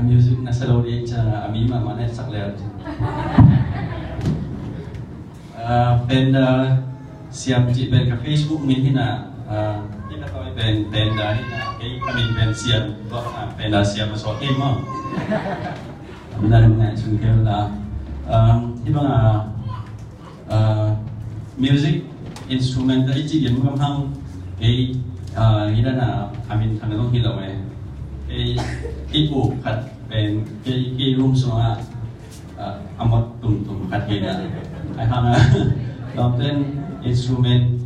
music na salo di cha amima mana sakler ben siap ji ben ka Facebook min hina kita kau ben dah hina kai kami ben siap ben dah siap masuk game mo benar benar sungkel lah ibang music instrument dari ji game kam kai hina na kami kan dong hilau ibu kat ben kai room semua amat tum kat kita ai hang dan instrumen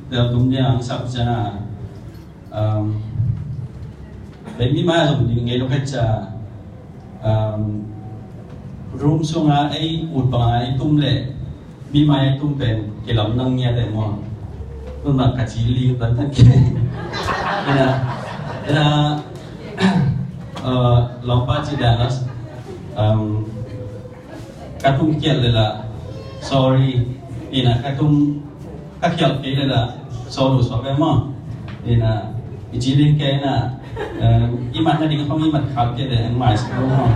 dalam yang sabjana ben mi ma som ding ngai lo kacha room sunga ai ut ba ai tum le mi ma ai tum ben ke lam nang nya de mo tun ma ka chi li ban tan ke ina lompa chi dalas katung kiat le la sorry ina katung kakyal ke le la solo so be mo ina ijilin ke na imat na ding phong imat khap ke de ang mai so mo